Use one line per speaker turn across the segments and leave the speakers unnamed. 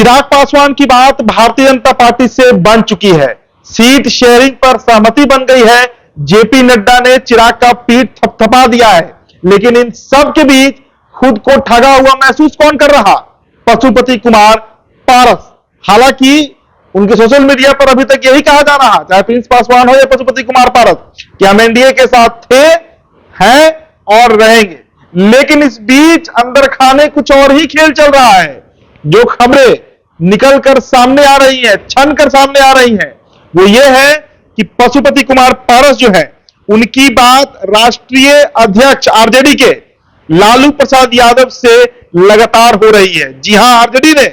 चिराग पासवान की बात भारतीय जनता पार्टी से बन चुकी है। सीट शेयरिंग पर सहमति बन गई है। जेपी नड्डा ने चिराग का पीठ थपथपा दिया है, लेकिन इन सब के बीच खुद को ठगा हुआ महसूस कौन कर रहा? पशुपति कुमार पारस। हालांकि उनके सोशल मीडिया पर अभी तक यही कहा जा रहा, चाहे प्रिंस पासवान हो या पशुपति कुमार पारस, कि हम एनडीए के साथ थे, हैं और रहेंगे। लेकिन इस बीच अंदर खाने कुछ और ही खेल चल रहा है। जो खबरें निकलकर सामने आ रही हैं, छन कर सामने आ रही हैं, वो ये है कि पशुपति कुमार पारस जो है, उनकी बात राष्ट्रीय अध्यक्ष आरजेडी के लालू प्रसाद यादव से लगातार हो रही है। जी हां, आरजेडी ने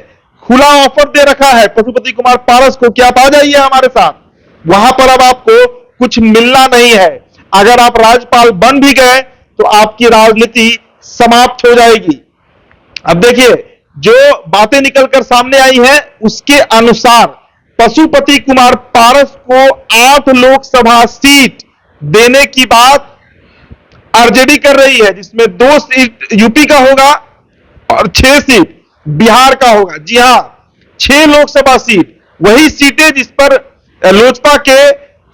खुला ऑफर दे रखा है पशुपति कुमार पारस को कि आप आ जाइए हमारे साथ, वहां पर अब आपको कुछ मिलना नहीं है। अगर आप राज्यपाल बन भी गए तो आपकी राजनीति समाप्त हो जाएगी। अब देखिए, जो बातें निकलकर सामने आई हैं उसके अनुसार पशुपति कुमार पारस को 8 लोकसभा सीट देने की बात आरजेडी कर रही है, जिसमें 2 सीट यूपी का होगा और 6 सीट बिहार का होगा। जी हां, 6 लोकसभा सीट, वही सीटें जिस पर लोजपा के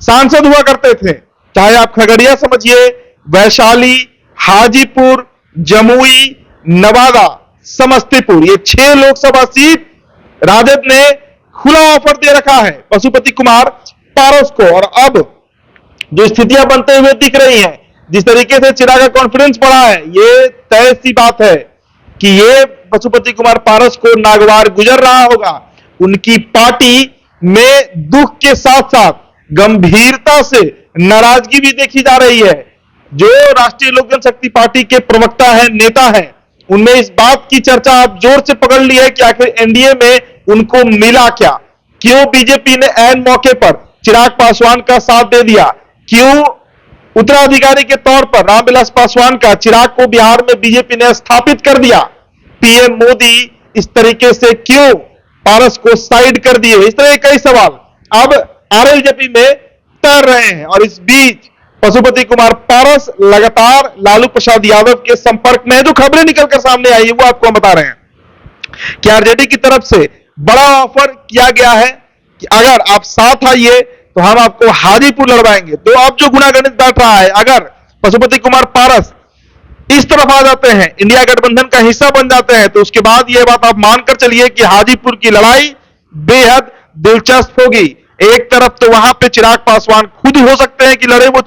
सांसद हुआ करते थे, चाहे आप खगड़िया समझिए, वैशाली, हाजीपुर, जमुई, नवादा, समस्तीपुर, ये 6 लोकसभा सीट राजद ने खुला ऑफर दे रखा है पशुपति कुमार पारस को। और अब जो स्थितियां बनते हुए दिख रही हैं, जिस तरीके से चिराग का कॉन्फिडेंस बढ़ा है, ये तय सी बात है कि ये पशुपति कुमार पारस को नागवार गुजर रहा होगा। उनकी पार्टी में दुख के साथ साथ गंभीरता से नाराजगी भी देखी जा रही है। जो राष्ट्रीय लोक जनशक्ति पार्टी के प्रवक्ता हैं, नेता हैं, उनमें इस बात की चर्चा अब जोर से पकड़ ली है कि आखिर एनडीए में उनको मिला क्या? क्यों बीजेपी ने ऐन मौके पर चिराग पासवान का साथ दे दिया? क्यों उत्तराधिकारी के तौर पर रामविलास पासवान का चिराग को बिहार में बीजेपी ने स्थापित कर दिया? पीएम मोदी इस तरीके से क्यों पारस को साइड कर दिए? इस तरह के कई सवाल अब आरएलजेपी में तैर रहे हैं। और इस बीच पशुपति कुमार पारस लगातार लालू प्रसाद यादव के संपर्क में है। जो खबरें निकलकर सामने आई है वो आपको हम बता रहे हैं कि आरजेडी की तरफ से बड़ा ऑफर किया गया है कि अगर आप साथ आइए तो हम आपको हाजीपुर लड़वाएंगे। तो अब जो गुणागणित बैठ रहा है, अगर पशुपति कुमार पारस इस तरफ आ जाते हैं, इंडिया गठबंधन का हिस्सा बन जाते हैं, तो उसके बाद यह बात आप मानकर चलिए कि हाजीपुर की लड़ाई बेहद दिलचस्प होगी। एक तरफ तो वहां पे चिराग पासवान खुद हो सकते हैं कि लड़े वो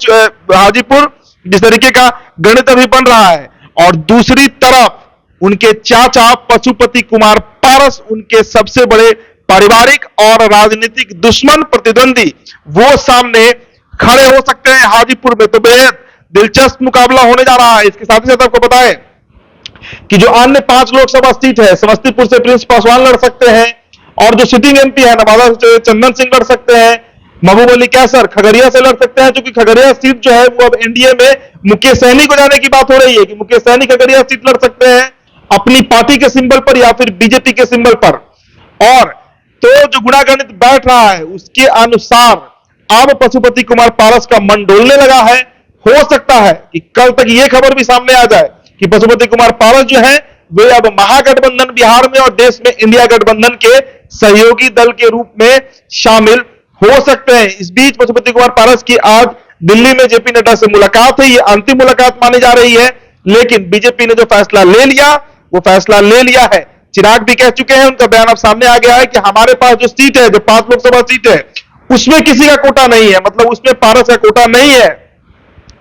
हाजीपुर, जिस तरीके का गणित अभी बन रहा है, और दूसरी तरफ उनके चाचा पशुपति कुमार पारस, उनके सबसे बड़े पारिवारिक और राजनीतिक दुश्मन प्रतिद्वंदी, वो सामने खड़े हो सकते हैं हाजीपुर में। तो बेहद दिलचस्प मुकाबला होने जा रहा है। इसके साथ ही साथ आपको बताएं कि जो अन्य 5 लोकसभा सीट है, समस्तीपुर से प्रिंस पासवान लड़ सकते हैं, और जो सिटिंग एमपी है नवादा से चंदन सिंह लड़ सकते हैं, महबूब अली कैसर खगड़िया से लड़ सकते हैं, क्योंकि खगड़िया सीट जो है वो अब एनडीए में मुकेश सहनी को जाने की बात हो रही है कि मुकेश सहनी खगड़िया सीट लड़ सकते हैं अपनी पार्टी के सिंबल पर या फिर बीजेपी के सिंबल पर। और तो जो गुणागणित बैठ रहा है उसके अनुसार अब पशुपति कुमार पारस का मन डोलने लगा है। हो सकता है कि कल तक यह खबर भी सामने आ जाए कि पशुपति कुमार पारस जो है वे अब महागठबंधन बिहार में और देश में इंडिया गठबंधन के सहयोगी दल के रूप में शामिल हो सकते हैं। इस बीच पशुपति कुमार पारस की आज दिल्ली में जेपी नड्डा से मुलाकात है। यह अंतिम मुलाकात मानी जा रही है, लेकिन बीजेपी ने जो फैसला ले लिया वो फैसला ले लिया है। चिराग भी कह चुके हैं, उनका बयान अब सामने आ गया है कि हमारे पास जो सीट है, जो 5 लोकसभा सीट है, उसमें किसी का कोटा नहीं है, मतलब उसमें पारस का कोटा नहीं है।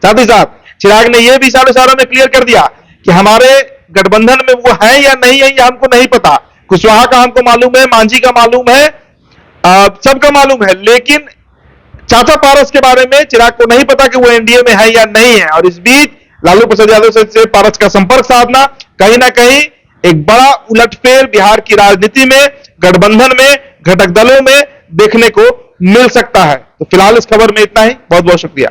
साथ ही साथ चिराग ने यह भी इशारों में क्लियर कर दिया कि हमारे गठबंधन में वो है या नहीं है, यह हमको नहीं पता। कुशवाहा का हमको मालूम है, मांझी का मालूम है, सबका मालूम है, लेकिन चाचा पारस के बारे में चिराग को नहीं पता कि वो एनडीए में है या नहीं है। और इस बीच लालू प्रसाद यादव से पारस का संपर्क साधना कहीं ना कहीं एक बड़ा उलटफेर बिहार की राजनीति में, गठबंधन में, घटक दलों में देखने को मिल सकता है। तो फिलहाल इस खबर में इतना ही। बहुत बहुत शुक्रिया।